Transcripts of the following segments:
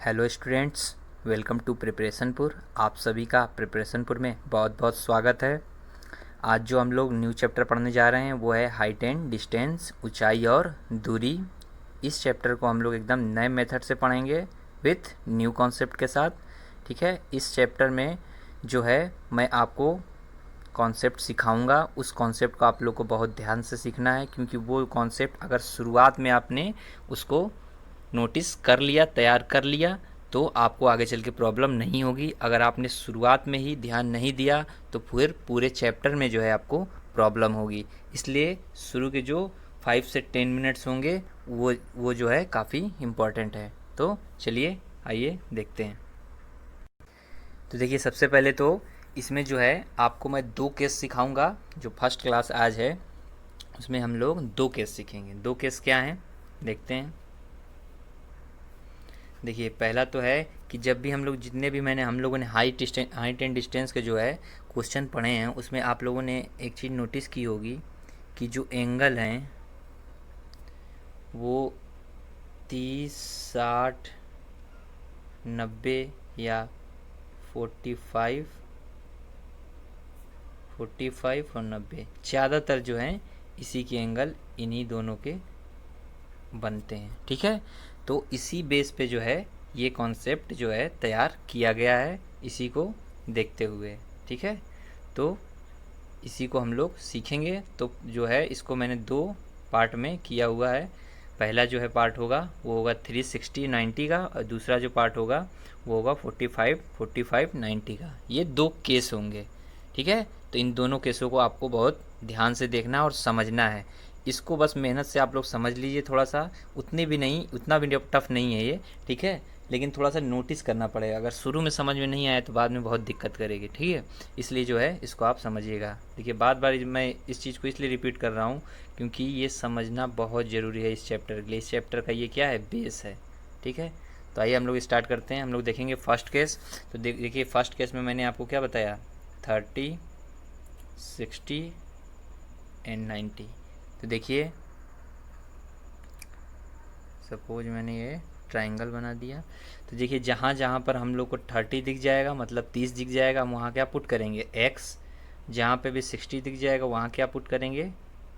Hello students, welcome to प्रिपरेशनपुर। आप सभी का प्रिपरेशनपुर में बहुत बहुत स्वागत है। आज जो हम लोग न्यू चैप्टर पढ़ने जा रहे हैं वो है हाइट एंड डिस्टेंस, ऊंचाई और दूरी। इस चैप्टर को हम लोग एकदम नए मेथड से पढ़ेंगे विथ न्यू कॉन्सेप्ट के साथ। ठीक है, इस चैप्टर में जो है मैं आपको कॉन्सेप्ट सिखाऊंगा। उस कॉन्सेप्ट को आप लोग को बहुत ध्यान से सीखना है, क्योंकि वो कॉन्सेप्ट अगर शुरुआत में आपने उसको नोटिस कर लिया, तैयार कर लिया, तो आपको आगे चल के प्रॉब्लम नहीं होगी। अगर आपने शुरुआत में ही ध्यान नहीं दिया तो फिर पूरे चैप्टर में जो है आपको प्रॉब्लम होगी। इसलिए शुरू के जो 5 से 10 मिनट्स होंगे वो जो है काफ़ी इम्पॉर्टेंट है। तो चलिए आइए देखते हैं। तो देखिए, सबसे पहले तो इसमें जो है आपको मैं 2 केस सिखाऊंगा। जो फर्स्ट क्लास आज है उसमें हम लोग 2 केस सीखेंगे। 2 केस क्या हैं देखते हैं। देखिए, पहला तो है कि जब भी हम लोग जितने भी हम लोगों ने हाइट एंड डिस्टेंस के जो है क्वेश्चन पढ़े हैं, उसमें आप लोगों ने एक चीज़ नोटिस की होगी कि जो एंगल हैं वो 30, 60, 90 या 45 और 90 ज़्यादातर जो हैं इसी के एंगल इन्हीं दोनों के बनते हैं। ठीक है, तो इसी बेस पे जो है ये कॉन्सेप्ट जो है तैयार किया गया है, इसी को देखते हुए। ठीक है, तो इसी को हम लोग सीखेंगे। तो जो है इसको मैंने 2 पार्ट में किया हुआ है। पहला जो है पार्ट होगा वो होगा 360 90 का, और दूसरा जो पार्ट होगा वो होगा 45 90 का। ये 2 केस होंगे। ठीक है, तो इन दोनों केसों को आपको बहुत ध्यान से देखना और समझना है। इसको बस मेहनत से आप लोग समझ लीजिए थोड़ा सा, उतनी भी नहीं, उतना भी टफ नहीं है ये। ठीक है, लेकिन थोड़ा सा नोटिस करना पड़ेगा। अगर शुरू में समझ में नहीं आया तो बाद में बहुत दिक्कत करेगी। ठीक है, इसलिए जो है इसको आप समझिएगा। देखिए, बार बार मैं इस चीज़ को इसलिए रिपीट कर रहा हूँ क्योंकि ये समझना बहुत ज़रूरी है इस चैप्टर के लिए। इस चैप्टर का ये क्या है, बेस है। ठीक है, तो आइए हम लोग स्टार्ट करते हैं। हम लोग देखेंगे फर्स्ट केस। तो देखिए, फर्स्ट केस में मैंने आपको क्या बताया, 30, 60 एंड 90। तो देखिए, सपोज मैंने ये ट्रायंगल बना दिया। तो देखिए, जहाँ जहाँ पर हम लोग को 30 दिख जाएगा, मतलब 30 दिख जाएगा, हम वहाँ क्या पुट करेंगे, x। जहाँ पे भी 60 दिख जाएगा वहाँ क्या पुट करेंगे,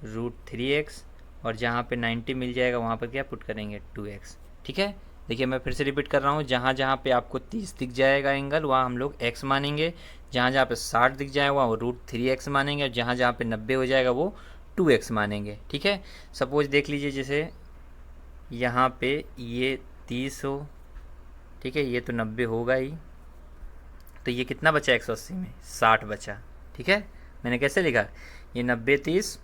√3x। और जहाँ पे 90 मिल जाएगा वहाँ पर क्या पुट करेंगे, 2x। ठीक है, देखिए मैं फिर से रिपीट कर रहा हूँ। जहाँ जहाँ पे आपको 30 दिख जाएगा एंगल, वहाँ हम लोग x मानेंगे। जहाँ जहाँ पे 60 दिख जाएगा वहाँ √3x मानेंगे। और जहाँ जहाँ पे 90 हो जाएगा वो 2x मानेंगे। ठीक है, सपोज देख लीजिए, जैसे यहाँ पे ये 30 हो, ठीक है, ये तो 90 होगा ही, तो ये कितना बचा 180 में, 60 बचा। ठीक है, मैंने कैसे लिखा, ये 90 30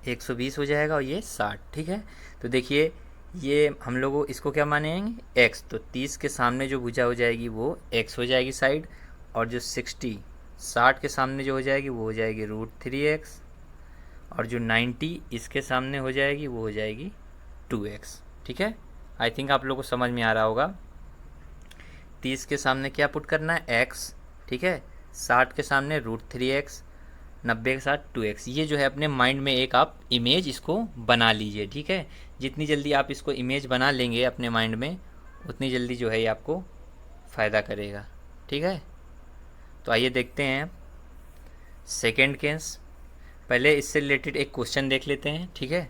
120 हो जाएगा और ये 60। ठीक है, तो देखिए ये हम लोग इसको क्या मानेंगे, x। तो 30 के सामने जो भुजा हो जाएगी वो x हो जाएगी साइड, और जो 60 के सामने जो हो जाएगी वो हो जाएगी √3x, और जो 90 इसके सामने हो जाएगी वो हो जाएगी 2x। ठीक है, आई थिंक आप लोगों को समझ में आ रहा होगा। 30 के सामने क्या पुट करना है, x। ठीक है, 60 के सामने √3x, 90 के साथ 2x। ये जो है अपने माइंड में एक आप इमेज इसको बना लीजिए। ठीक है, जितनी जल्दी आप इसको इमेज बना लेंगे अपने माइंड में, उतनी जल्दी जो है ये आपको फ़ायदा करेगा। ठीक है, तो आइए देखते हैं सेकेंड केस। पहले इससे रिलेटेड एक क्वेश्चन देख लेते हैं। ठीक है,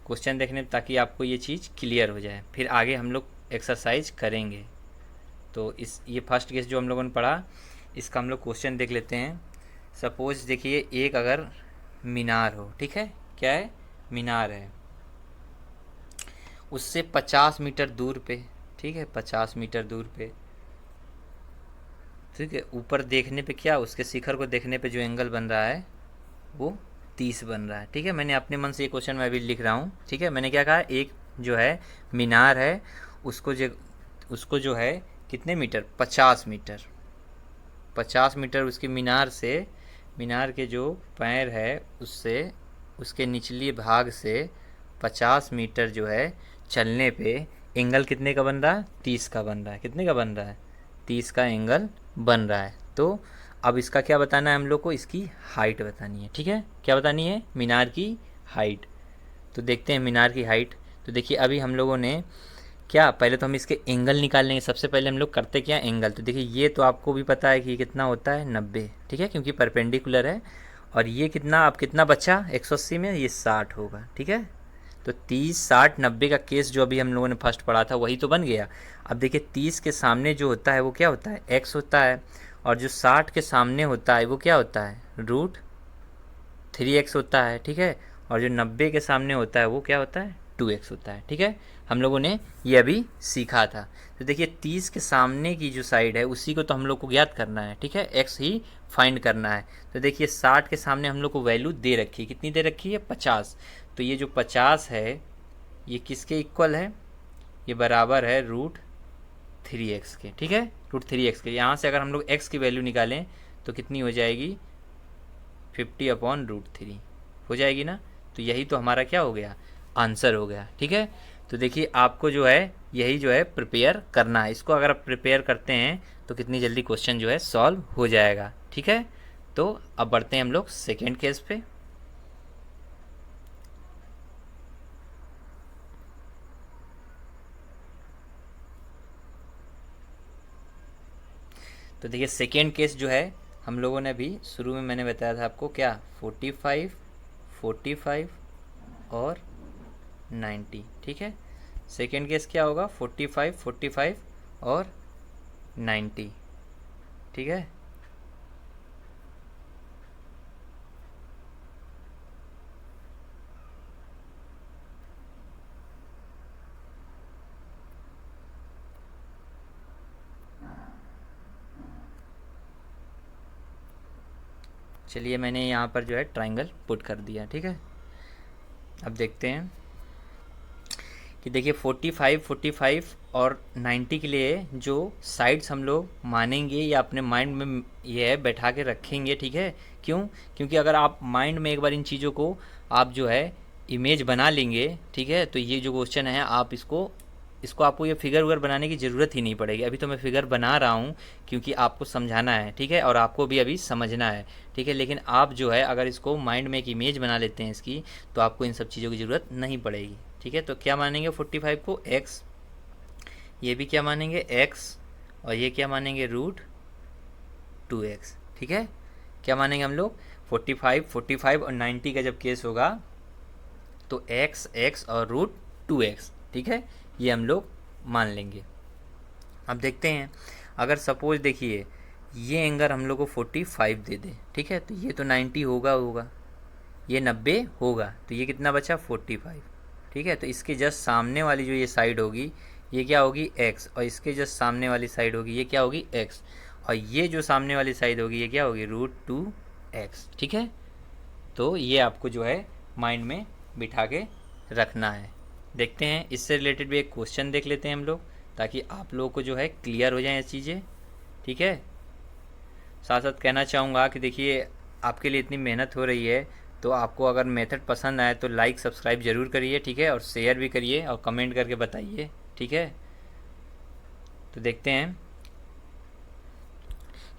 क्वेश्चन देखने ताकि आपको ये चीज़ क्लियर हो जाए, फिर आगे हम लोग एक्सरसाइज करेंगे। तो ये फर्स्ट केस जो हम लोगों ने पढ़ा, इसका हम लोग क्वेश्चन देख लेते हैं। सपोज देखिए, एक अगर मीनार हो, ठीक है, क्या है, मीनार है, उससे 50 मीटर दूर पे, ठीक है, 50 मीटर दूर पे, ठीक है, ऊपर देखने पे क्या, उसके शिखर को देखने पे जो एंगल बन रहा है वो 30 बन रहा है। ठीक है, मैंने अपने मन से ये क्वेश्चन मैं अभी लिख रहा हूँ। ठीक है, मैंने क्या कहा, एक जो है मीनार है, उसको जो है कितने मीटर, 50 मीटर, 50 मीटर उसकी मीनार से, मीनार के जो पैर है उससे, उसके निचली भाग से 50 मीटर जो है चलने पे एंगल कितने का बन रहा है, 30 का बन रहा है। कितने का बन रहा है, 30 का एंगल बन रहा है। तो अब इसका क्या बताना है हम लोग को, इसकी हाइट बतानी है। ठीक है, क्या बतानी है, मीनार की हाइट। तो देखते हैं मीनार की हाइट। तो देखिए, अभी हम लोगों ने क्या, पहले तो हम इसके एंगल निकाल लेंगे। सबसे पहले हम लोग करते क्या, एंगल। तो देखिए ये तो आपको भी पता है कि ये कितना होता है 90, ठीक है, क्योंकि परपेंडिकुलर है। और ये कितना, अब कितना बचा 180 में, ये 60 होगा, ठीक है। तो 30 60 90 का केस जो अभी हम लोगों ने फर्स्ट पढ़ा था वही तो बन गया। अब देखिए 30 के सामने जो होता है वो क्या होता है, x होता है। और जो 60 के सामने होता है वो क्या होता है, √3x होता है, ठीक है। और जो 90 के सामने होता है वो क्या होता है, 2x होता है, ठीक है। हम लोगों ने ये अभी सीखा था। तो देखिए 30 के सामने की जो साइड है उसी को तो हम लोग को ज्ञात करना है, ठीक है, x ही फाइंड करना है। तो देखिए 60 के सामने हम लोग को वैल्यू दे रखी है, कितनी दे रखी है, 50। तो ये जो 50 है ये किसके इक्वल है, ये बराबर है √3x के, ठीक है, √3x के। यहाँ से अगर हम लोग x की वैल्यू निकालें तो कितनी हो जाएगी, 50/√3 हो जाएगी ना। तो यही तो हमारा क्या हो गया, आंसर हो गया, ठीक है। तो देखिए आपको जो है यही जो है प्रिपेयर करना है। इसको अगर आप प्रिपेयर करते हैं तो कितनी जल्दी क्वेश्चन जो है सॉल्व हो जाएगा, ठीक है। तो अब बढ़ते हैं हम लोग सेकेंड केस पे। तो देखिए सेकेंड केस जो है हम लोगों ने अभी शुरू में मैंने बताया था आपको क्या, 45 45 और 90, ठीक है। सेकेंड केस क्या होगा, 45 45 और 90, ठीक है। चलिए मैंने यहाँ पर जो है ट्राइंगल पुट कर दिया, ठीक है। अब देखते हैं कि देखिए 45 45 और 90 के लिए जो साइड्स हम लोग मानेंगे या अपने माइंड में ये है बैठा के रखेंगे, ठीक है। क्यों, क्योंकि अगर आप माइंड में एक बार इन चीज़ों को आप जो है इमेज बना लेंगे, ठीक है, तो ये जो क्वेश्चन है आप इसको इसको आपको ये फिगर वगर बनाने की ज़रूरत ही नहीं पड़ेगी। अभी तो मैं फिगर बना रहा हूँ क्योंकि आपको समझाना है, ठीक है, और आपको भी अभी समझना है, ठीक है। लेकिन आप जो है अगर इसको माइंड में एक इमेज बना लेते हैं इसकी, तो आपको इन सब चीज़ों की ज़रूरत नहीं पड़ेगी, ठीक है। तो क्या मानेंगे 45 को x, ये भी क्या मानेंगे x, और ये क्या मानेंगे √2x, ठीक है। क्या मानेंगे हम लोग, 45 45 और 90 का जब केस होगा तो x और √2x, ठीक है, ये हम लोग मान लेंगे। अब देखते हैं अगर सपोज देखिए ये एंगल हम लोग को 45 दे दे, ठीक है, तो ये तो 90 होगा, ये 90 होगा, तो ये कितना बचा 45, ठीक है। तो इसके जस्ट सामने वाली जो ये साइड होगी ये क्या होगी x, और इसके जस्ट सामने वाली साइड होगी ये क्या होगी x, और ये जो सामने वाली साइड होगी ये क्या होगी √2x, ठीक है। तो ये आपको जो है माइंड में बिठा के रखना है। देखते हैं इससे रिलेटेड भी एक क्वेश्चन देख लेते हैं हम लोग, ताकि आप लोगों को जो है क्लियर हो जाए ये चीज़ें, ठीक है। साथ साथ कहना चाहूँगा कि देखिए आपके लिए इतनी मेहनत हो रही है, तो आपको अगर मेथड पसंद आए तो लाइक सब्सक्राइब ज़रूर करिए, ठीक है, और शेयर भी करिए और कमेंट करके बताइए, ठीक है। तो देखते हैं,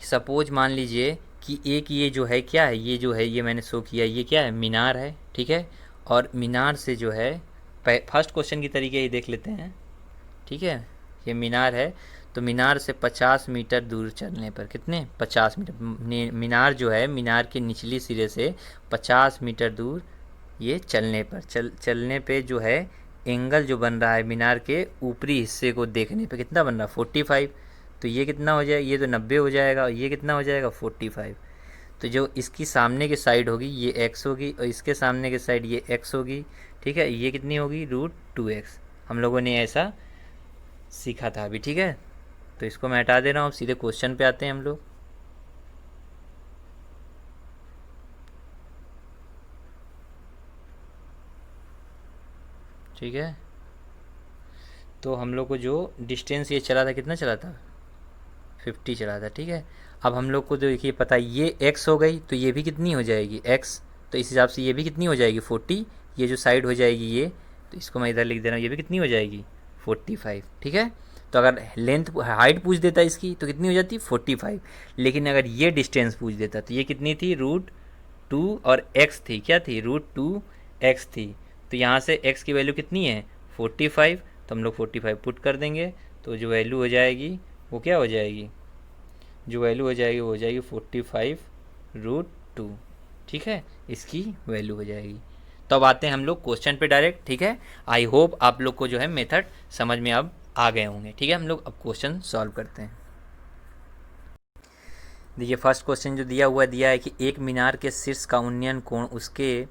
सपोज मान लीजिए कि एक ये जो है क्या है, ये जो है ये मैंने शो किया, ये क्या है, मीनार है, ठीक है। और मीनार से जो है फर्स्ट क्वेश्चन की तरीके ही देख लेते हैं, ठीक है। ये मीनार है, तो मीनार से 50 मीटर दूर चलने पर, कितने 50 मीटर, मीनार जो है मीनार के निचली सिरे से 50 मीटर दूर ये चलने पर चलने पे जो है एंगल जो बन रहा है मीनार के ऊपरी हिस्से को देखने पे कितना बन रहा है 45। तो ये कितना हो जाएगा, ये तो 90 हो जाएगा, और ये कितना हो जाएगा 45। तो जो इसकी सामने की साइड होगी ये x होगी, और इसके सामने की साइड ये x होगी, ठीक है। ये कितनी होगी √2x, हम लोगों ने ऐसा सीखा था अभी, ठीक है। तो इसको मैं हटा दे रहा हूँ, सीधे क्वेश्चन पे आते हैं हम लोग। ठीक है, तो हम लोग को जो डिस्टेंस ये चला था कितना चला था 50 चला था, ठीक है। अब हम लोग को देखिए पता है ये x हो गई, तो ये भी कितनी हो जाएगी x, तो इस हिसाब से ये भी कितनी हो जाएगी 40, ये जो साइड हो जाएगी ये, तो इसको मैं इधर लिख दे रहा हूँ, ये भी कितनी हो जाएगी 45, ठीक है। तो अगर लेंथ हाइट पूछ देता इसकी तो कितनी हो जाती 45, लेकिन अगर ये डिस्टेंस पूछ देता तो ये कितनी थी √2 और x थी, क्या थी √2x थी। तो यहाँ से x की वैल्यू कितनी है 45, तो तो हम लोग 45 पुट कर देंगे, तो जो वैल्यू हो जाएगी वो क्या हो जाएगी, जो वैल्यू हो जाएगी वो हो जाएगी 45√2। ठीक है, इसकी वैल्यू हो जाएगी। तो अब आते हैं हम लोग क्वेश्चन पे डायरेक्ट। ठीक है, आई होप आप लोग को जो है मेथड समझ में अब आ गए होंगे। ठीक है, हम लोग अब क्वेश्चन सॉल्व करते हैं। देखिए फर्स्ट क्वेश्चन जो दिया है कि एक मीनार के शीर्ष का उन्नयन कोण उसके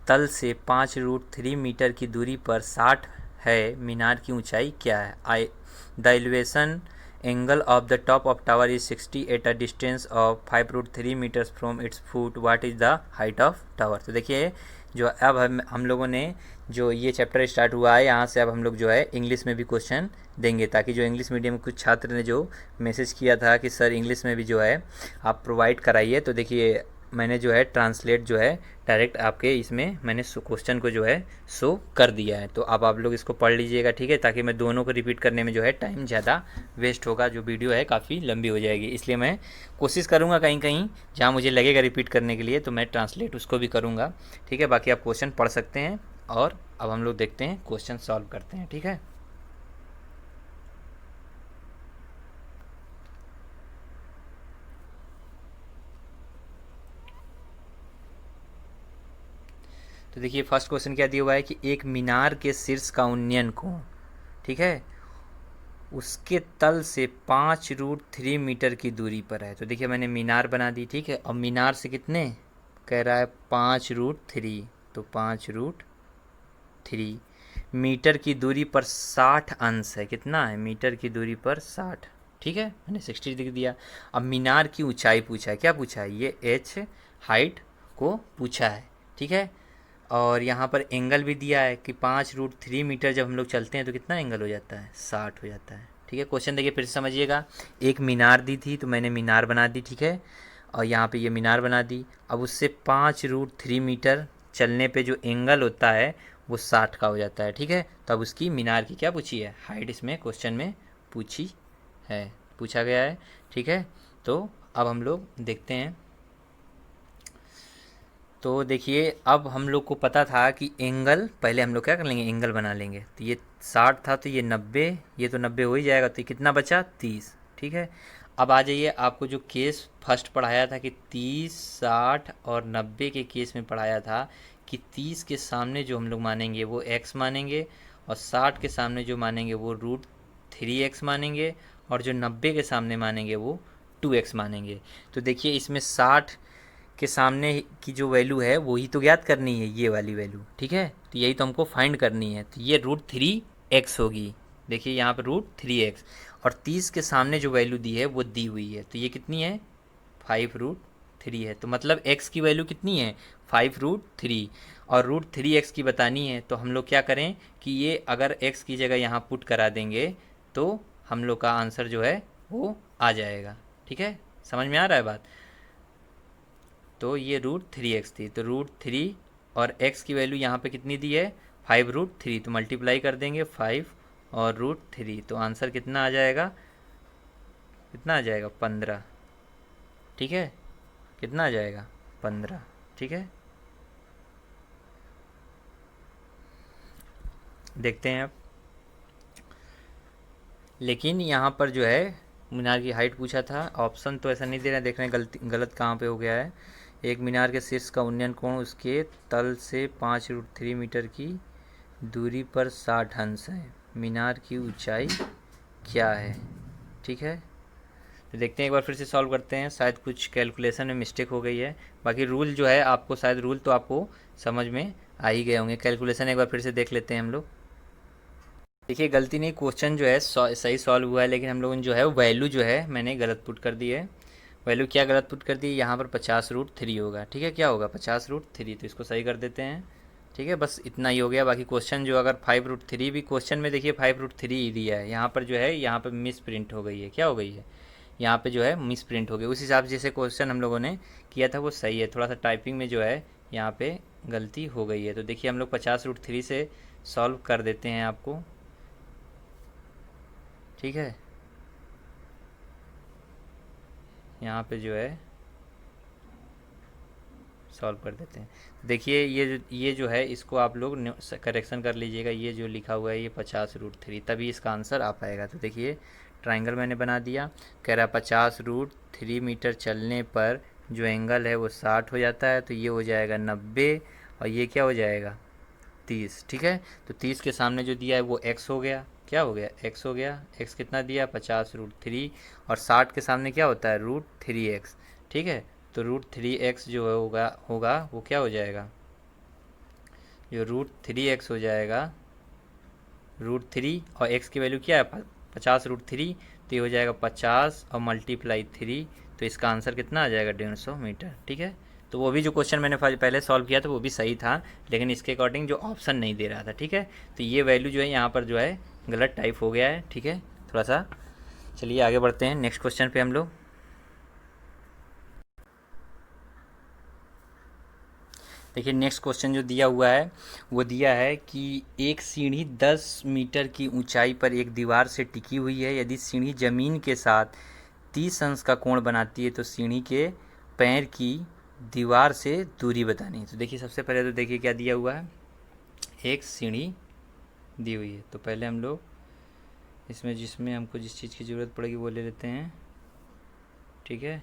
तल से 5√3 मीटर की दूरी पर 60 है। मीनार की ऊंचाई क्या है? I the elevation angle of the top of tower is 60 at a distance of 5√3 metres from its foot. What is the height of tower? तो देखिए जो अब हम लोगों ने जो ये चैप्टर स्टार्ट हुआ है, यहाँ से अब हम लोग जो है इंग्लिश में भी क्वेश्चन देंगे, ताकि जो इंग्लिश मीडियम कुछ छात्र ने जो मैसेज किया था कि सर इंग्लिश में भी जो है आप प्रोवाइड कराइए, तो देखिए मैंने जो है ट्रांसलेट जो है डायरेक्ट आपके इसमें मैंने क्वेश्चन को जो है शो कर दिया है। तो अब आप लोग इसको पढ़ लीजिएगा। ठीक है, ताकि मैं दोनों को रिपीट करने में जो है टाइम ज़्यादा वेस्ट होगा, जो वीडियो है काफ़ी लंबी हो जाएगी, इसलिए मैं कोशिश करूँगा कहीं कहीं जहाँ मुझे लगेगा रिपीट करने के लिए तो मैं ट्रांसलेट उसको भी करूँगा। ठीक है, बाकी आप क्वेश्चन पढ़ सकते हैं और अब हम लोग देखते हैं क्वेश्चन सॉल्व करते हैं। ठीक है, तो देखिए फर्स्ट क्वेश्चन क्या दिया हुआ है कि एक मीनार के शीर्ष का उन्नयन कोण, ठीक है, उसके तल से 5√3 मीटर की दूरी पर है। तो देखिए मैंने मीनार बना दी। ठीक है, अब मीनार से कितने कह रहा है 5√3, तो 5√3 मीटर की दूरी पर 60 अंश है। कितना है मीटर की दूरी पर 60? ठीक है, मैंने 60 लिख दिया। अब मीनार की ऊंचाई पूछा है, क्या पूछा है, ये एच हाइट को पूछा है। ठीक है, और यहाँ पर एंगल भी दिया है कि 5√3 मीटर जब हम लोग चलते हैं तो कितना एंगल हो जाता है, 60 हो जाता है। ठीक है, क्वेश्चन देखिए फिर से समझिएगा। एक मीनार दी थी तो मैंने मीनार बना दी। ठीक है, और यहाँ पे ये मीनार बना दी। अब उससे 5√3 मीटर चलने पे जो एंगल होता है वो 60 का हो जाता है। ठीक है, तो अब उसकी मीनार की क्या पूछी है, हाइट इसमें क्वेश्चन में पूछी है, पूछा गया है। ठीक है, तो अब हम लोग देखते हैं। तो देखिए अब हम लोग को पता था कि एंगल, पहले हम लोग क्या कर लेंगे, एंगल बना लेंगे। तो ये 60 था तो ये 90, ये तो 90 हो ही जाएगा, तो ये कितना बचा 30। ठीक है, अब आ जाइए, आपको जो केस फर्स्ट पढ़ाया था कि 30, 60 और 90 के केस में पढ़ाया था कि 30 के सामने जो हम लोग मानेंगे वो x मानेंगे, और 60 के सामने जो मानेंगे वो √3x मानेंगे, और जो 90 के सामने मानेंगे वो 2x मानेंगे। तो देखिए इसमें 60 के सामने की जो वैल्यू है वही तो ज्ञात करनी है, ये वाली वैल्यू। ठीक है, तो यही तो हमको फाइंड करनी है, तो ये √3x होगी। देखिए यहाँ पर √3x, और 30 के सामने जो वैल्यू दी है वो दी हुई है, तो ये कितनी है 5√3 है। तो मतलब x की वैल्यू कितनी है 5√3, और √3x की बतानी है। तो हम लोग क्या करें कि ये अगर x की जगह यहाँ पुट करा देंगे तो हम लोग का आंसर जो है वो आ जाएगा। ठीक है, समझ में आ रहा है बात? तो ये √3x थी, तो √3 और x की वैल्यू यहाँ पे कितनी दी है 5√3, तो मल्टीप्लाई कर देंगे 5 और √3, तो आंसर कितना आ जाएगा, कितना आ जाएगा 15। ठीक है, कितना आ जाएगा 15। ठीक है, देखते हैं अब। लेकिन यहाँ पर जो है मीनार की हाइट पूछा था, ऑप्शन तो ऐसा नहीं दे रहा है, देख रहे हैं गलत कहाँ पे हो गया है। एक मीनार के शीर्ष का उन्नयन कोण उसके तल से 5√3 मीटर की दूरी पर 60 अंश है। मीनार की ऊंचाई क्या है? ठीक है, तो देखते हैं, एक बार फिर से सॉल्व करते हैं। शायद कुछ कैलकुलेशन में मिस्टेक हो गई है। बाकी रूल जो है आपको शायद रूल तो आपको समझ में आ ही गए होंगे। कैलकुलेशन एक बार फिर से देख लेते हैं हम लोग। देखिए गलती नहीं, क्वेश्चन जो है सही सॉल्व हुआ है, लेकिन हम लोगों ने जो है वैल्यू जो है मैंने गलत पुट कर दी है। वैल्यू क्या गलत पुट कर दी, यहाँ पर 50√3 होगा। ठीक है, क्या होगा 50√3, तो इसको सही कर देते हैं। ठीक है, बस इतना ही हो गया। बाकी क्वेश्चन जो अगर 5√3 भी क्वेश्चन में देखिए 5√3 ही दिया है, यहाँ पर जो है यहाँ पर मिस प्रिंट हो गई है। क्या हो गई है, यहाँ पे जो है मिस प्रिंट हो गई। उस हिसाब से जैसे क्वेश्चन हम लोगों ने किया था वो सही है, थोड़ा सा टाइपिंग में जो है यहाँ पे गलती हो गई है। तो देखिए हम लोग 50√3 से सॉल्व कर देते हैं आपको। ठीक है, यहाँ पे जो है सॉल्व कर देते हैं। देखिए ये जो है इसको आप लोग करेक्शन कर लीजिएगा। ये जो लिखा हुआ है ये 50√3, तभी इसका आंसर आ पाएगा। तो देखिए ट्राइंगल मैंने बना दिया। कह रहा 50√3 मीटर चलने पर जो एंगल है वो 60 हो जाता है, तो ये हो जाएगा 90 और ये क्या हो जाएगा 30। ठीक है, तो 30 के सामने जो दिया है वो x हो गया। क्या हो गया x हो गया। x कितना दिया 50√3 और 60 के सामने क्या होता है √3x। ठीक है, तो √3x जो होगा होगा वो क्या हो जाएगा, जो √3x हो जाएगा √3 और x की वैल्यू क्या है 50√3, तो ये हो जाएगा 50 और मल्टीप्लाई 3, तो इसका आंसर कितना आ जाएगा 150 मीटर। ठीक है, तो वो भी जो क्वेश्चन मैंने पहले सॉल्व किया था वो भी सही था, लेकिन इसके अकॉर्डिंग जो ऑप्शन नहीं दे रहा था। ठीक है, तो ये वैल्यू जो है यहाँ पर जो है गलत टाइप हो गया है। ठीक है, थोड़ा सा चलिए आगे बढ़ते हैं नेक्स्ट क्वेश्चन पे हम लोग। देखिए नेक्स्ट क्वेश्चन जो दिया हुआ है वो दिया है कि एक सीढ़ी 10 मीटर की ऊंचाई पर एक दीवार से टिकी हुई है। यदि सीढ़ी ज़मीन के साथ 30 अंश का कोण बनाती है तो सीढ़ी के पैर की दीवार से दूरी बतानी है। तो देखिए सबसे पहले तो देखिए क्या दिया हुआ है, एक सीढ़ी दी हुई है। तो पहले हम लोग इसमें जिसमें हमको जिस चीज़ की ज़रूरत पड़ेगी वो ले लेते हैं। ठीक है,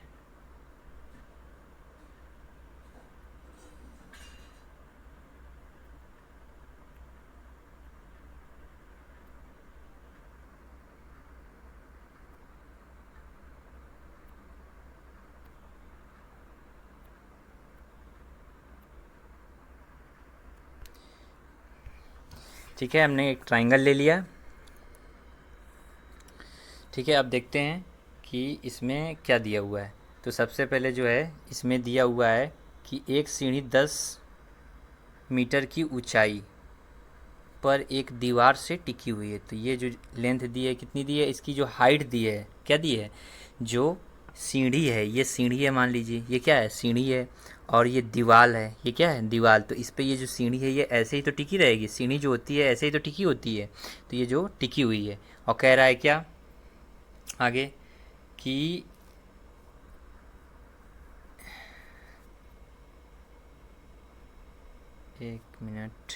ठीक है, हमने एक ट्राइंगल ले लिया। ठीक है, अब देखते हैं कि इसमें क्या दिया हुआ है। तो सबसे पहले जो है इसमें दिया हुआ है कि एक सीढ़ी 10 मीटर की ऊंचाई पर एक दीवार से टिकी हुई है। तो ये जो लेंथ दी है कितनी दी है, इसकी जो हाइट दी है क्या दी है, जो सीढ़ी है ये सीढ़ी है, मान लीजिए ये क्या है सीढ़ी है, और ये दीवार है, ये क्या है दीवार। तो इस पे ये जो सीढ़ी है ये ऐसे ही तो टिकी रहेगी, सीढ़ी जो होती है ऐसे ही तो टिकी होती है। तो ये जो टिकी हुई है और कह रहा है क्या आगे कि एक मिनट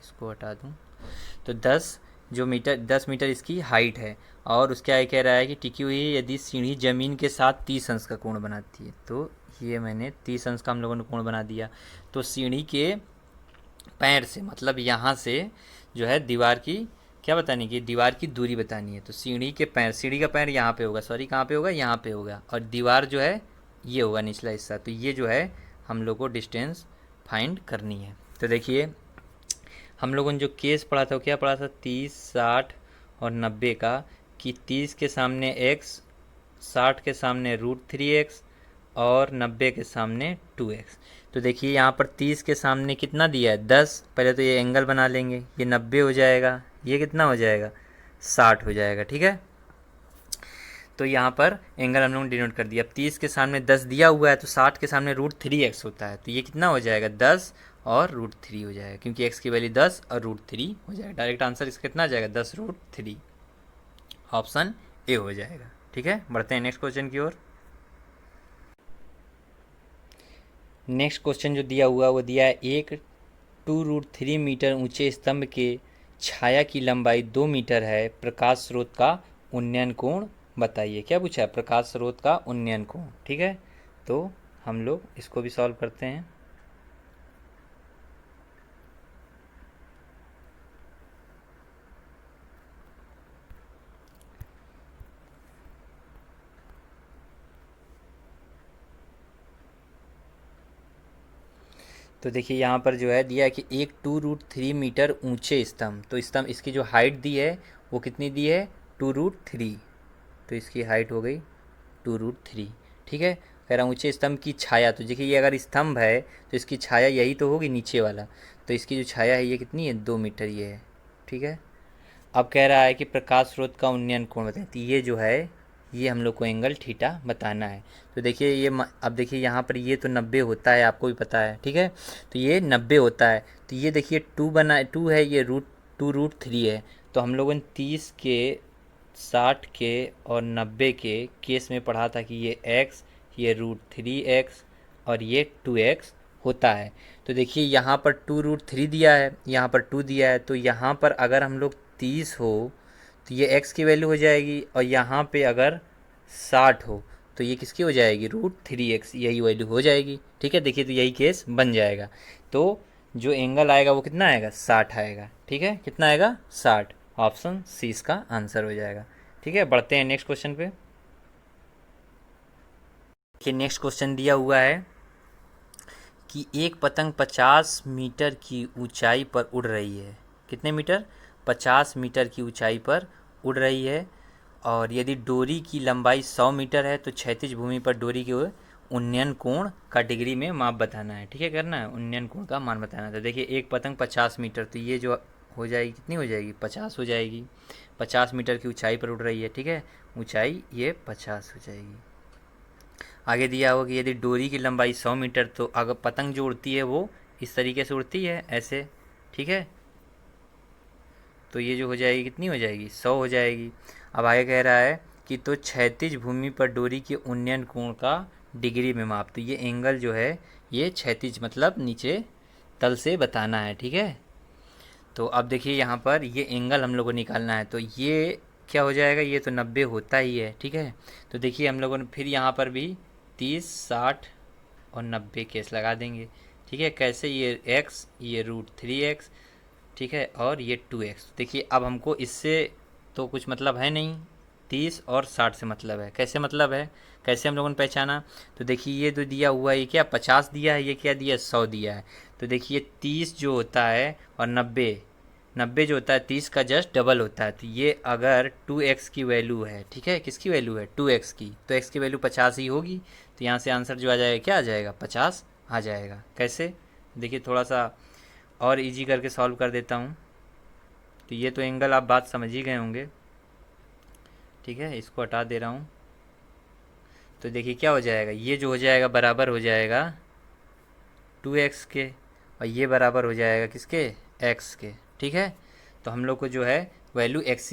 इसको हटा दूँ। तो 10 मीटर इसकी हाइट है और उसका ये कह रहा है कि टिकी हुई है यदि सीढ़ी ज़मीन के साथ 30 अंश का कोण बनाती है। तो ये मैंने 30 अंश का हम लोगों ने कोण बना दिया। तो सीढ़ी के पैर से मतलब यहाँ से जो है दीवार की क्या बतानी कि दीवार की दूरी बतानी है। तो सीढ़ी के पैर, सीढ़ी का पैर यहाँ पे होगा, सॉरी कहाँ पे होगा यहाँ पे होगा, और दीवार जो है ये होगा निचला हिस्सा। तो ये जो है हम लोग को डिस्टेंस फाइंड करनी है। तो देखिए हम लोगों ने जो केस पढ़ा था वो क्या पढ़ा था 30, 60 और 90 का, कि 30 के सामने x, 60 के सामने √3x और 90 के सामने 2x। तो देखिए यहाँ पर 30 के सामने कितना दिया है 10, पहले तो ये एंगल बना लेंगे, ये 90 हो जाएगा, ये कितना हो जाएगा 60 हो जाएगा। ठीक है, तो यहाँ पर एंगल हम लोगों ने डिनोट कर दिया। अब 30 के सामने 10 दिया हुआ है तो 60 के सामने √3x होता है, तो ये कितना हो जाएगा 10 और √3 हो जाएगा, क्योंकि x की वैल्यू 10 और √3 हो जाएगा। डायरेक्ट आंसर इसका कितना आ जाएगा 10√3, ऑप्शन ए हो जाएगा। ठीक है, बढ़ते हैं नेक्स्ट क्वेश्चन की ओर। नेक्स्ट क्वेश्चन जो दिया हुआ वो दिया है एक 2√3 मीटर ऊंचे स्तंभ के छाया की लंबाई 2 मीटर है, प्रकाश स्रोत का उन्नयन कोण बताइए। क्या पूछा है, प्रकाश स्रोत का उन्नयन कोण। ठीक है, तो हम लोग इसको भी सॉल्व करते हैं। तो देखिए यहाँ पर जो है दिया है कि एक 2√3 मीटर ऊंचे स्तंभ, तो स्तंभ इसकी जो हाइट दी है वो कितनी दी है 2√3, तो इसकी हाइट हो गई 2√3। ठीक है, कह रहा ऊंचे स्तंभ की छाया, तो देखिए ये अगर स्तंभ है तो इसकी छाया यही तो होगी नीचे वाला, तो इसकी जो छाया है ये कितनी है 2 मीटर ये है। ठीक है, अब कह रहा है कि प्रकाश स्रोत का उन्नयन कोण बताएं, तो ये जो है ये हम लोग को एंगल थीटा बताना है। तो देखिए ये अब देखिए यहाँ पर ये तो 90 होता है, आपको भी पता है। ठीक है, तो ये 90 होता है, तो ये देखिए 2 है, ये √3 है। तो हम लोगों ने 30 के, 60 के और 90 के केस में पढ़ा था कि ये x, ये √3x और ये 2x होता है। तो देखिए यहाँ पर 2√3 दिया है, यहाँ पर 2 दिया है, तो यहाँ पर अगर हम लोग 30 हो तो ये x की वैल्यू हो जाएगी, और यहाँ पे अगर 60 हो तो ये किसकी हो जाएगी, √3x, यही वैल्यू हो जाएगी। ठीक है, देखिए तो यही केस बन जाएगा। तो जो एंगल आएगा वो कितना आएगा, 60 आएगा। ठीक है, कितना आएगा, 60। ऑप्शन सी इसका आंसर हो जाएगा। ठीक है, बढ़ते हैं नेक्स्ट क्वेश्चन पे। देखिए नेक्स्ट क्वेश्चन दिया हुआ है कि एक पतंग 50 मीटर की ऊंचाई पर उड़ रही है। कितने मीटर, 50 मीटर की ऊंचाई पर उड़ रही है, और यदि डोरी की लंबाई 100 मीटर है तो क्षैतिज भूमि पर डोरी के उन्नयन कोण का डिग्री में माप बताना है। ठीक है, करना है, उन्नयन कोण का मान बताना है। तो देखिए एक पतंग 50 मीटर, तो ये जो हो जाएगी कितनी हो जाएगी, 50 हो जाएगी। 50 मीटर की ऊंचाई पर उड़ रही है। ठीक है, ऊंचाई ये 50 हो जाएगी। आगे दिया होगा कि यदि डोरी की लंबाई 100 मीटर, तो अगर पतंग जो उड़ती है वो इस तरीके से उड़ती है, ऐसे। ठीक है, तो ये जो हो जाएगी कितनी हो जाएगी, 100 हो जाएगी। अब आगे कह रहा है कि तो क्षैतिज भूमि पर डोरी के उन्नयन कोण का डिग्री में माप, तो ये एंगल जो है ये क्षैतिज मतलब नीचे तल से बताना है। ठीक है, तो अब देखिए यहाँ पर ये एंगल हम लोग को निकालना है, तो ये क्या हो जाएगा, ये तो 90 होता ही है। ठीक है, तो देखिए हम लोगों ने फिर यहाँ पर भी 30, 60 और 90 केस लगा देंगे। ठीक है, कैसे, ये x, ये √3x, ठीक है, और ये 2x। देखिए अब हमको इससे तो कुछ मतलब है नहीं, 30 और 60 से मतलब है। कैसे मतलब है, कैसे हम लोगों ने पहचाना, तो देखिए ये जो दिया हुआ है ये क्या 50 दिया है, ये क्या दिया है 100 दिया है। तो देखिए 30 जो होता है और 90, 90 जो होता है 30 का जस्ट डबल होता है। तो ये अगर 2x की वैल्यू है, ठीक है, किसकी वैल्यू है, 2x की, तो x की वैल्यू 50 ही होगी। तो यहाँ से आंसर जो आ जाएगा क्या आ जाएगा, 50 आ जाएगा। कैसे, देखिए थोड़ा सा और इजी करके सॉल्व कर देता हूँ। तो ये तो एंगल आप बात समझ ही गए होंगे। ठीक है, इसको हटा दे रहा हूँ। तो देखिए क्या हो जाएगा, ये जो हो जाएगा बराबर हो जाएगा 2x के, और ये बराबर हो जाएगा किसके, x के। ठीक है, तो हम लोग को जो है वैल्यू x,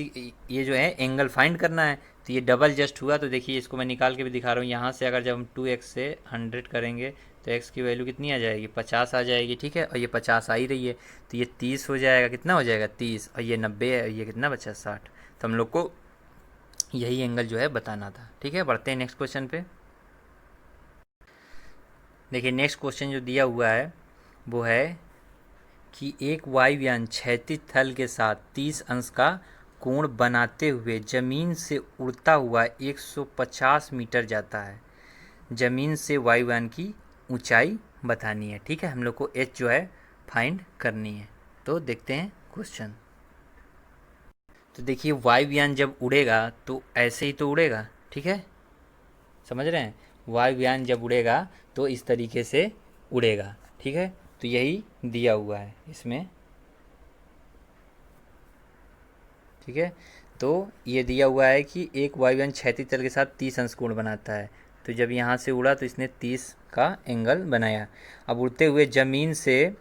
ये जो है एंगल फाइंड करना है। तो ये डबल जस्ट हुआ, तो देखिए इसको मैं निकाल के भी दिखा रहा हूँ। यहाँ से अगर जब हम 2x से 100 करेंगे तो x की वैल्यू कितनी आ जाएगी, 50 आ जाएगी। ठीक है, और ये 50 आ ही रही है, तो ये 30 हो जाएगा, कितना हो जाएगा 30, और ये 90 है, ये कितना बचा 60। तो हम लोग को यही एंगल जो है बताना था। ठीक है, बढ़ते हैं नेक्स्ट क्वेश्चन पे। देखिए नेक्स्ट क्वेश्चन जो दिया हुआ है वो है कि एक वायुयान क्षैतिज तल के साथ 30 अंश का कोण बनाते हुए जमीन से उड़ता हुआ 150 मीटर जाता है। जमीन से वायुयान की ऊंचाई बतानी है। ठीक है, हम लोग को h जो है फाइंड करनी है। तो देखते हैं क्वेश्चन। तो देखिए वायुयान जब उड़ेगा तो ऐसे ही तो उड़ेगा। ठीक है, समझ रहे हैं, वायुयान जब उड़ेगा तो इस तरीके से उड़ेगा। ठीक है, तो यही दिया हुआ है इसमें। ठीक है, तो ये दिया हुआ है कि एक वायुयान क्षैतिज तल के साथ 30 अंश कोण बनाता है। तो जब यहाँ से उड़ा तो इसने 30 का एंगल बनाया। अब उड़ते हुए ज़मीन से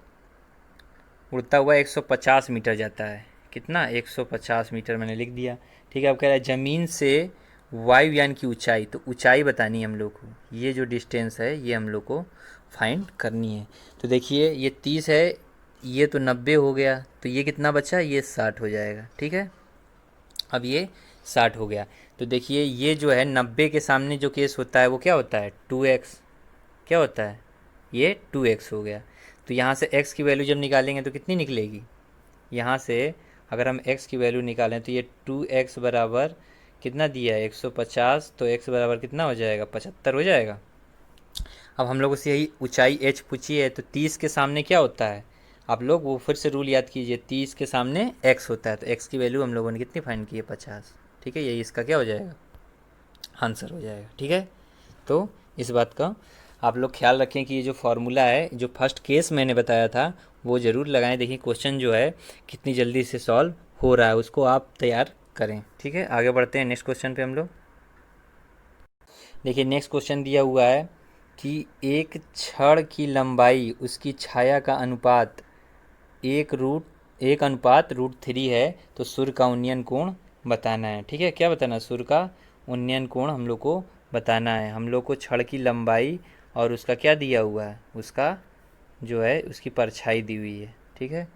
उड़ता हुआ 150 मीटर जाता है। कितना, 150 मीटर मैंने लिख दिया। ठीक है, अब कह रहा है ज़मीन से वायुयान की ऊंचाई, तो ऊंचाई बतानी है हम लोग को। ये जो डिस्टेंस है ये हम लोग को फाइंड करनी है। तो देखिए ये 30 है, ये तो 90 हो गया, तो ये कितना बचा, ये 60 हो जाएगा। ठीक है, अब ये 60 हो गया। तो देखिए ये जो है 90 के सामने जो केस होता है वो क्या होता है, 2x। क्या होता है, ये 2x हो गया। तो यहाँ से x की वैल्यू जब निकालेंगे तो कितनी निकलेगी, यहाँ से अगर हम x की वैल्यू निकालें तो ये 2x बराबर कितना दिया है, 150, तो x बराबर कितना हो जाएगा, 75 हो जाएगा। अब हम लोगों से यही ऊंचाई h पूछी है, तो 30 के सामने क्या होता है, आप लोग वो फिर से रूल याद कीजिए, 30 के सामने x होता है, तो x की वैल्यू हम लोगों ने कितनी फाइंड की है, 50। ठीक है, यही इसका क्या हो जाएगा, आंसर हो जाएगा। ठीक है, तो इस बात का आप लोग ख्याल रखें कि ये जो फार्मूला है, जो फर्स्ट केस मैंने बताया था वो ज़रूर लगाएं। देखिए क्वेश्चन जो है कितनी जल्दी से सॉल्व हो रहा है, उसको आप तैयार करें। ठीक है, आगे बढ़ते हैं नेक्स्ट क्वेश्चन पे हम लोग। देखिए नेक्स्ट क्वेश्चन दिया हुआ है कि एक छड़ की लंबाई उसकी छाया का अनुपात 1/√3 है, तो सूर्य का उन्नयन कोण बताना है। ठीक है, क्या बताना है, सूर्य का उन्नयन कोण हम लोग को बताना है। हम लोग को छड़ की लंबाई और उसका क्या दिया हुआ है, उसका जो है उसकी परछाई दी हुई है, ठीक है।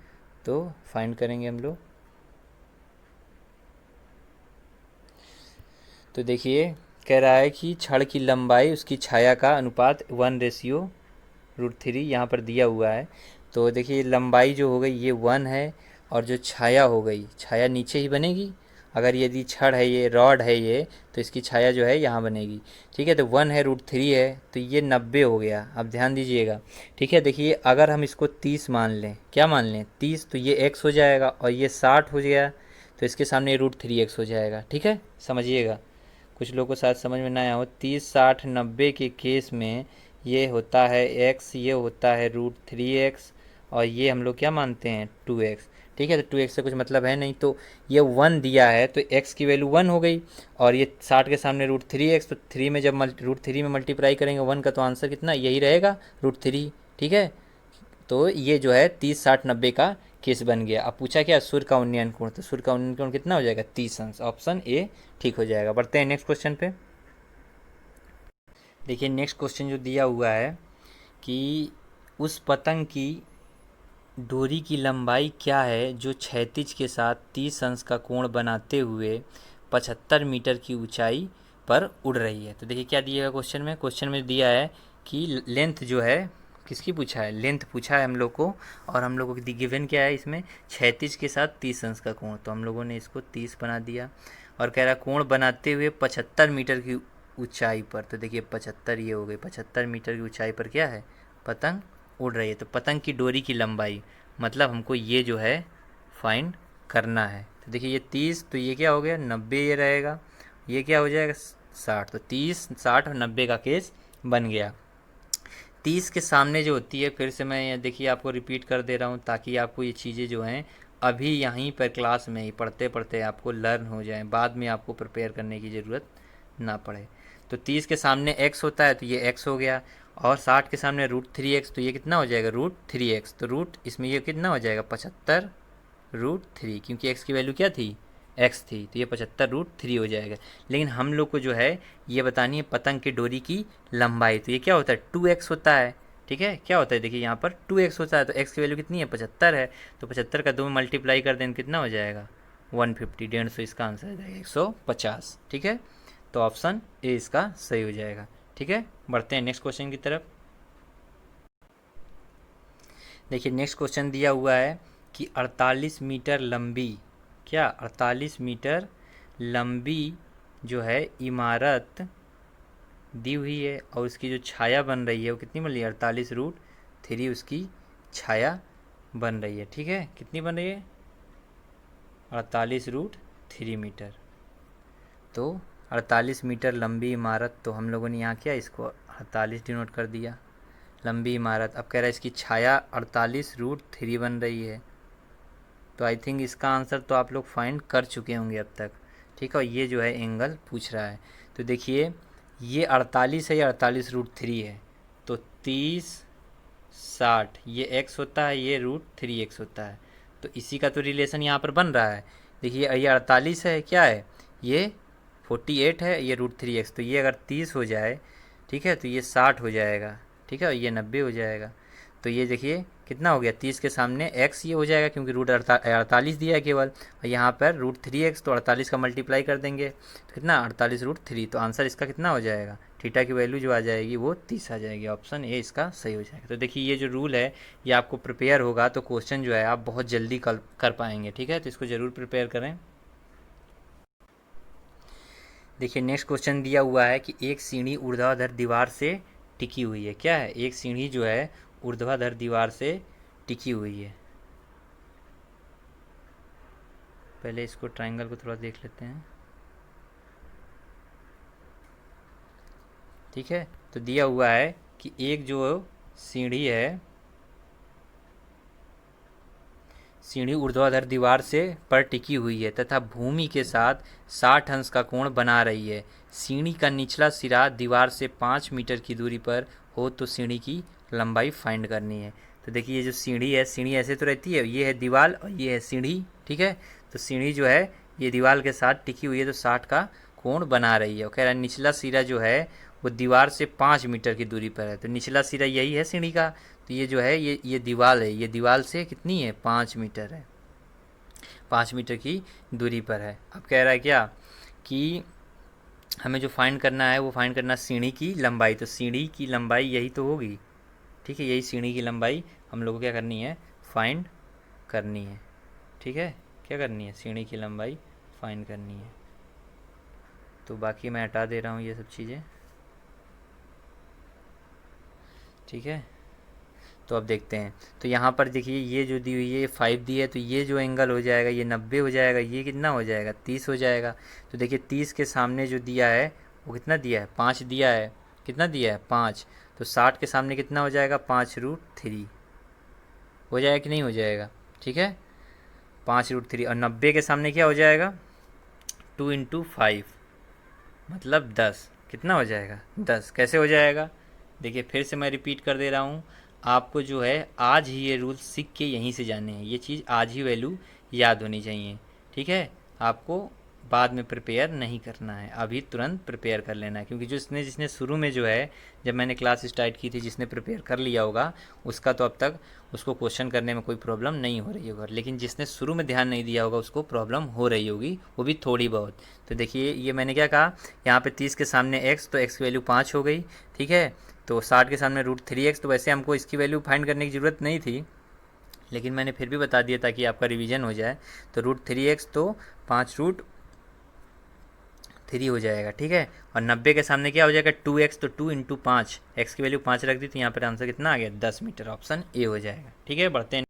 तो फाइंड करेंगे हम लोग। तो देखिए कह रहा है कि छड़ की लंबाई उसकी छाया का अनुपात 1/√3 यहाँ पर दिया हुआ है। तो देखिए लंबाई जो हो गई ये 1 है, और जो छाया हो गई, छाया नीचे ही बनेगी। अगर यदि छड़ है, ये रॉड है ये, तो इसकी छाया जो है यहाँ बनेगी, ठीक है। तो 1 है, √3 है, तो ये 90 हो गया। अब ध्यान दीजिएगा, ठीक है। देखिए अगर हम इसको 30 मान लें, क्या मान लें, 30, तो ये x हो जाएगा, और ये 60 हो गया, तो इसके सामने √3x हो जाएगा, ठीक है। समझिएगा, कुछ लोगों को शायद समझ में ना आया हो। 30, 60, 90 के केस में ये होता है x, ये होता है √3x, और ये हम लोग क्या मानते हैं 2x, ठीक है। तो 2x से कुछ मतलब है नहीं, तो ये 1 दिया है तो x की वैल्यू 1 हो गई, और ये 60 के सामने √3x, तो 3 में जब √3 में मल्टीप्लाई करेंगे 1 का, तो आंसर कितना यही रहेगा √3, ठीक है। तो ये जो है 30, 60, 90 का केस बन गया। अब पूछा क्या, सूर्य का उन्नयन कोण, तो सूर्य का उन्नयन कोण कितना हो जाएगा 30 अंश, ऑप्शन ए ठीक हो जाएगा। बढ़ते हैं नेक्स्ट क्वेश्चन पे। देखिए नेक्स्ट क्वेश्चन जो दिया हुआ है कि उस पतंग की डोरी की लंबाई क्या है जो क्षैतिज के साथ 30 अंश का कोण बनाते हुए 75 मीटर की ऊंचाई पर उड़ रही है। तो देखिए क्या दिया है क्वेश्चन में, क्वेश्चन में दिया है कि लेंथ जो है, किसकी पूछा है, लेंथ पूछा है हम लोग को, और हम लोगों को गिवन क्या है इसमें, क्षैतिज के साथ 30 अंश का कोण, तो हम लोगों ने इसको 30 बना दिया। और कह रहा कोण बनाते हुए 75 मीटर की ऊंचाई पर, तो देखिए 75 ये हो गई, 75 मीटर की ऊंचाई पर क्या है, पतंग उड़ रही है। तो पतंग की डोरी की लंबाई, मतलब हमको ये जो है फाइंड करना है। तो देखिए ये 30, तो ये क्या हो गया 90, ये रहेगा, ये क्या हो जाएगा 60, तो 30, 60 और 90 का केस बन गया। 30 के सामने जो होती है, फिर से मैं देखिए आपको रिपीट कर दे रहा हूँ ताकि आपको ये चीज़ें जो हैं अभी यहीं पर क्लास में ही पढ़ते पढ़ते आपको लर्न हो जाएं, बाद में आपको प्रिपेयर करने की ज़रूरत ना पड़े। तो 30 के सामने x होता है, तो ये x हो गया, और 60 के सामने √3x, तो ये कितना हो जाएगा √3x, तो रूट इसमें ये कितना हो जाएगा 75√3, क्योंकि x की वैल्यू क्या थी, x थी, तो ये 75√3 हो जाएगा। लेकिन हम लोग को जो है ये बतानी है पतंग की डोरी की लंबाई, तो ये क्या होता है 2x होता है, ठीक है। क्या होता है देखिए यहाँ पर 2x होता है, तो x की वैल्यू कितनी है 75 है, तो 75 का 2 में मल्टीप्लाई कर दें कितना हो जाएगा 150, 150, इसका आंसर हो जाएगा 150, ठीक है। तो ऑप्शन ए इसका सही हो जाएगा, ठीक है। बढ़ते हैं नेक्स्ट क्वेश्चन की तरफ। देखिए नेक्स्ट क्वेश्चन दिया हुआ है कि 48 मीटर लंबी, क्या 48 मीटर लंबी जो है इमारत दी हुई है, और उसकी जो छाया बन रही है वो कितनी बन रही है 48√3 उसकी छाया बन रही है, ठीक है। कितनी बन रही है 48√3 मीटर। तो 48 मीटर लंबी इमारत, तो हम लोगों ने यहाँ क्या इसको 48 डिनोट कर दिया, लंबी इमारत। अब कह रहा है इसकी छाया 48√3 बन रही है, तो आई थिंक इसका आंसर तो आप लोग फाइंड कर चुके होंगे अब तक, ठीक है। और ये जो है एंगल पूछ रहा है, तो देखिए ये 48 है, ये 48√3 है, तो 30, 60 ये x होता है, ये √3x होता है, तो इसी का तो रिलेशन यहाँ पर बन रहा है। देखिए ये 48 है, क्या है ये 48 है, ये √3x, तो ये अगर 30 हो जाए, ठीक है, तो ये 60 हो जाएगा, ठीक है, और ये 90 हो जाएगा। तो ये देखिए कितना हो गया 30 के सामने x ये हो जाएगा, क्योंकि √48 दिया है केवल, और यहाँ पर √3x, तो 48 का मल्टीप्लाई कर देंगे तो कितना 48√3, तो आंसर इसका कितना हो जाएगा, थीटा की वैल्यू जो आ जाएगी वो 30 आ जाएगी, ऑप्शन ए इसका सही हो जाएगा। तो देखिए ये जो रूल है ये आपको प्रिपेयर होगा तो क्वेश्चन जो है आप बहुत जल्दी कर पाएंगे, ठीक है। तो इसको ज़रूर प्रिपेयर करें। देखिए नेक्स्ट क्वेश्चन दिया हुआ है कि एक सीढ़ी ऊर्ध्वाधर दीवार से टिकी हुई है, क्या है, एक सीढ़ी जो है ऊर्ध्वाधर दीवार से टिकी हुई है। पहले इसको ट्रायंगल को थोड़ा देख लेते हैं, ठीक है। तो दिया हुआ है कि एक जो सीढ़ी है, सीढ़ी ऊर्ध्वाधर दीवार से पर टिकी हुई है तथा भूमि के साथ 60 अंश का कोण बना रही है। सीढ़ी का निचला सिरा दीवार से 5 मीटर की दूरी पर हो तो सीढ़ी की लंबाई फाइंड करनी है। तो देखिए ये जो सीढ़ी है, सीढ़ी ऐसे तो रहती है, ये है दीवार और ये है सीढ़ी, ठीक है। तो सीढ़ी जो है ये दीवार के साथ टिकी हुई है, तो 60 का कोण बना रही है। और कह रहा है निचला सिरा जो है वो दीवार से 5 मीटर की दूरी पर है। तो निचला सिरा यही है सीढ़ी का, तो ये जो है ये दीवार है, ये दीवार से कितनी है, 5 मीटर है, 5 मीटर की दूरी पर है। अब कह रहा है क्या कि हमें जो फाइंड करना है वो फाइंड करना सीढ़ी की लंबाई। तो सीढ़ी की लंबाई यही तो होगी, ठीक है, यही सीढ़ी की लंबाई हम लोग को क्या करनी है, फाइंड करनी है। ठीक है, क्या करनी है, सीढ़ी की लंबाई फाइंड करनी है। तो बाकी मैं हटा दे रहा हूँ ये सब चीज़ें। ठीक है, तो अब देखते हैं। तो यहाँ पर देखिए ये जो दी हुई है 5 दी है, तो ये जो एंगल हो जाएगा ये 90 हो जाएगा, ये कितना हो जाएगा, 30 हो जाएगा। तो देखिए 30 के सामने जो दिया है वो कितना दिया है, 5 दिया है, कितना दिया है, 5। तो 60 के सामने कितना हो जाएगा, 5√3 हो जाएगा कि नहीं हो जाएगा। ठीक है, 5√3। और 90 के सामने क्या हो जाएगा, 2 × 5 मतलब 10, कितना हो जाएगा, 10। कैसे हो जाएगा, देखिए फिर से मैं रिपीट कर दे रहा हूँ, आपको जो है आज ही ये रूल सीख के यहीं से जाने हैं, ये चीज़ आज ही वैल्यू याद होनी चाहिए। ठीक है, आपको बाद में प्रिपेयर नहीं करना है, अभी तुरंत प्रिपेयर कर लेना है, क्योंकि जिसने शुरू में जो है जब मैंने क्लास स्टार्ट की थी, जिसने प्रिपेयर कर लिया होगा उसका तो अब तक उसको क्वेश्चन करने में कोई प्रॉब्लम नहीं हो रही होगा, लेकिन जिसने शुरू में ध्यान नहीं दिया होगा उसको प्रॉब्लम हो रही होगी, वो भी थोड़ी बहुत। तो देखिए ये मैंने क्या कहा, यहाँ पे 30 के सामने x, तो x की वैल्यू 5 हो गई। ठीक है, तो 60 के सामने √3x, तो वैसे हमको इसकी वैल्यू फाइंड करने की ज़रूरत नहीं थी, लेकिन मैंने फिर भी बता दिया ताकि आपका रिवीजन हो जाए। तो √3x तो 5√3 हो जाएगा। ठीक है, और 90 के सामने क्या हो जाएगा, 2x, तो 2 × 5, x की वैल्यू 5 रख दी, तो यहाँ पर आंसर कितना आ गया, 10 मीटर। ऑप्शन ए हो जाएगा। ठीक है, बढ़ते हैं।